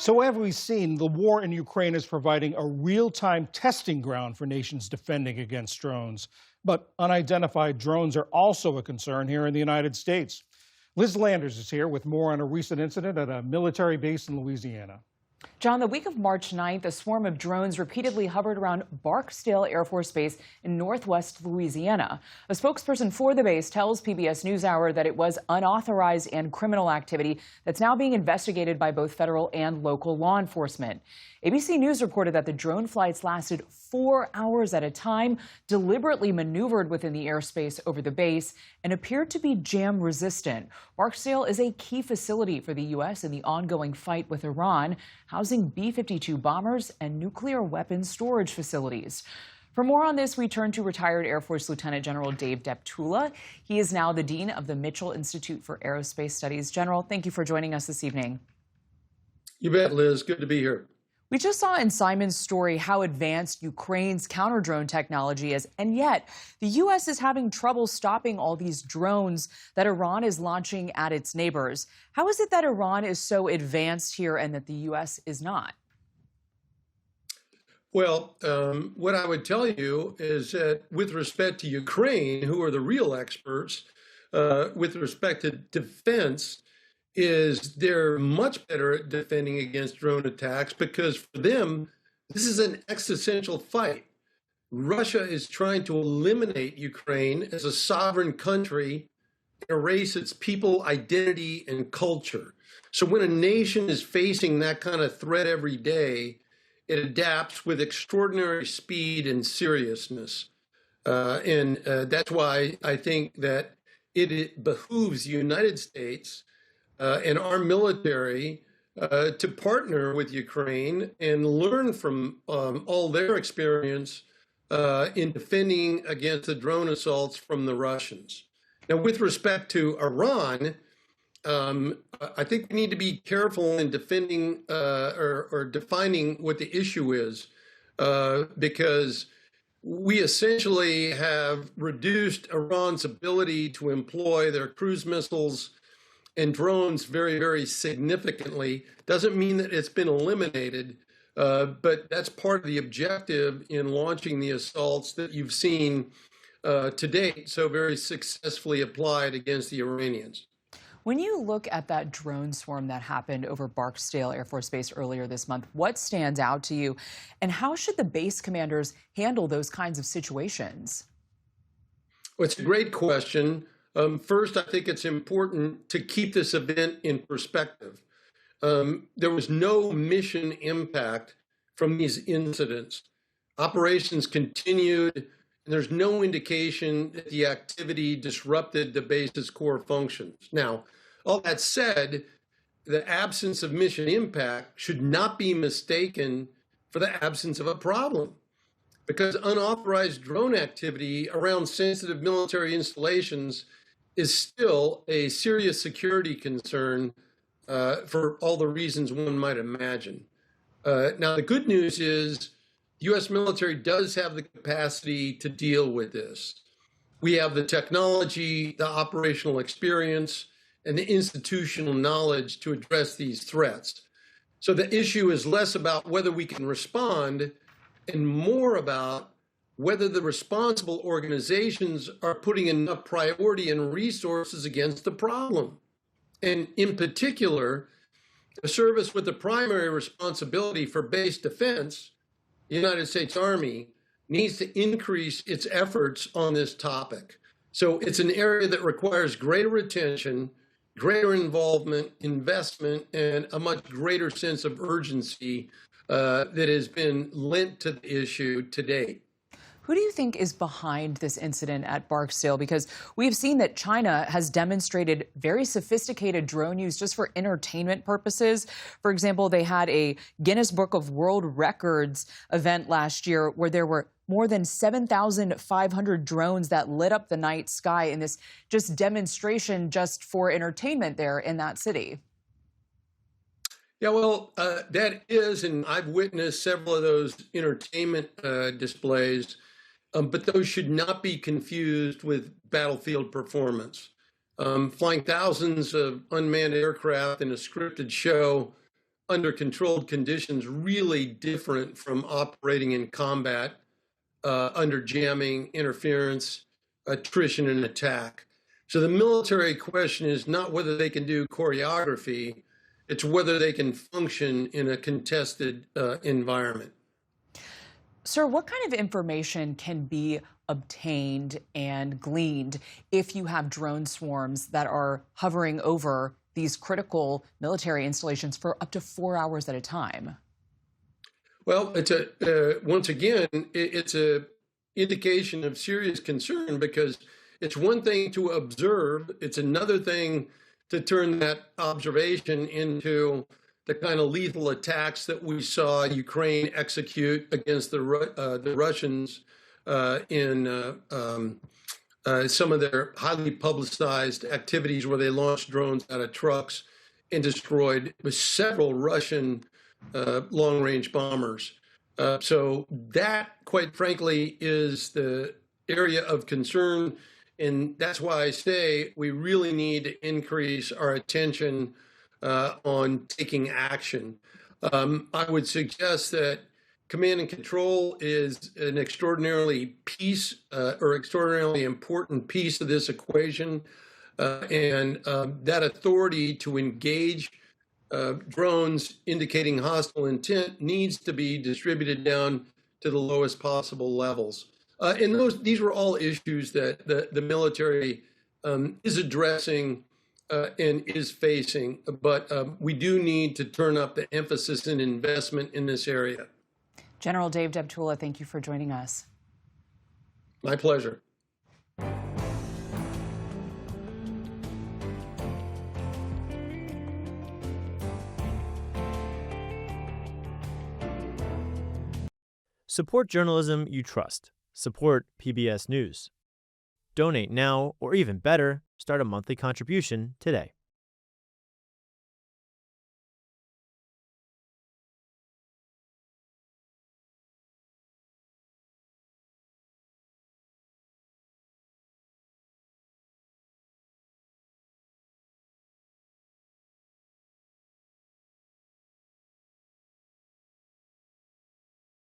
So, as we've seen, the war in Ukraine is providing a real-time testing ground for nations defending against drones. But unidentified drones are also a concern here in the United States. Liz Landers is here with more on a recent incident at a military base in Louisiana. John, the week of March 9th, a swarm of drones repeatedly hovered around Barksdale Air Force Base in northwest Louisiana. A spokesperson for the base tells PBS News Hour that it was unauthorized and criminal activity that's now being investigated by both federal and local law enforcement. ABC News reported that the drone flights lasted 4 hours at a time, deliberately maneuvered within the airspace over the base, and appeared to be jam resistant. Barksdale is a key facility for the U.S. in the ongoing fight with Iran, housing B-52 bombers and nuclear weapons storage facilities. For more on this, we turn to retired Air Force Lieutenant General Dave Deptula. He is now the Dean of the Mitchell Institute for Aerospace Studies. General, thank you for joining us this evening. You bet, Liz. Good to be here. We just saw in Simon's story how advanced Ukraine's counter-drone technology is, and yet the U.S. is having trouble stopping all these drones that Iran is launching at its neighbors. How is it that Iran is so advanced here and that the U.S. is not? Well, what I would tell you is that with respect to Ukraine, who are the real experts, with respect to defense, is they're much better at defending against drone attacks because for them, this is an existential fight. Russia is trying to eliminate Ukraine as a sovereign country, erase its people, identity, and culture. So when a nation is facing that kind of threat every day, it adapts with extraordinary speed and seriousness. That's why I think that it behooves the United States and our military to partner with Ukraine and learn from all their experience in defending against the drone assaults from the Russians. Now, with respect to Iran, I think we need to be careful in defending or defining what the issue is, because we essentially have reduced Iran's ability to employ their cruise missiles and drones very, very significantly. Doesn't mean that it's been eliminated, but that's part of the objective in launching the assaults that you've seen to date so very successfully applied against the Iranians. When you look at that drone swarm that happened over Barksdale Air Force Base earlier this month, what stands out to you, and how should the base commanders handle those kinds of situations? Well, it's a great question. First, I think it's important to keep this event in perspective. There was no mission impact from these incidents. Operations continued, and there's no indication that the activity disrupted the base's core functions. Now, all that said, the absence of mission impact should not be mistaken for the absence of a problem, because unauthorized drone activity around sensitive military installations is still a serious security concern for all the reasons one might imagine. Now, the good news is the U.S. military does have the capacity to deal with this. We have the technology, the operational experience, and the institutional knowledge to address these threats. So the issue is less about whether we can respond and more about whether the responsible organizations are putting enough priority and resources against the problem. And in particular, the service with the primary responsibility for base defense, the United States Army, needs to increase its efforts on this topic. So it's an area that requires greater attention, greater involvement, investment, and a much greater sense of urgency that has been lent to the issue to date. Who do you think is behind this incident at Barksdale? Because we've seen that China has demonstrated very sophisticated drone use just for entertainment purposes. For example, they had a Guinness Book of World Records event last year where there were more than 7,500 drones that lit up the night sky in this just demonstration just for entertainment there in that city. Yeah, well, that is, and I've witnessed several of those entertainment displays. But those should not be confused with battlefield performance. Flying thousands of unmanned aircraft in a scripted show under controlled conditions really different from operating in combat under jamming, interference, attrition, and attack. So the military question is not whether they can do choreography, it's whether they can function in a contested environment. Sir, what kind of information can be obtained and gleaned if you have drone swarms that are hovering over these critical military installations for up to 4 hours at a time? Well, it's once again, it's a indication of serious concern because it's one thing to observe, it's another thing to turn that observation into the kind of lethal attacks that we saw Ukraine execute against the Russians in some of their highly publicized activities where they launched drones out of trucks and destroyed several Russian long-range bombers. So that, quite frankly, is the area of concern. And that's why I say we really need to increase our attention on taking action. I would suggest that command and control is an extraordinarily important piece of this equation. And that authority to engage drones indicating hostile intent needs to be distributed down to the lowest possible levels. And these were all issues that the military is addressing and is facing, but we do need to turn up the emphasis and investment in this area. General Dave Deptula, thank you for joining us. My pleasure. Support journalism you trust. Support PBS News. Donate now, or even better, start a monthly contribution today.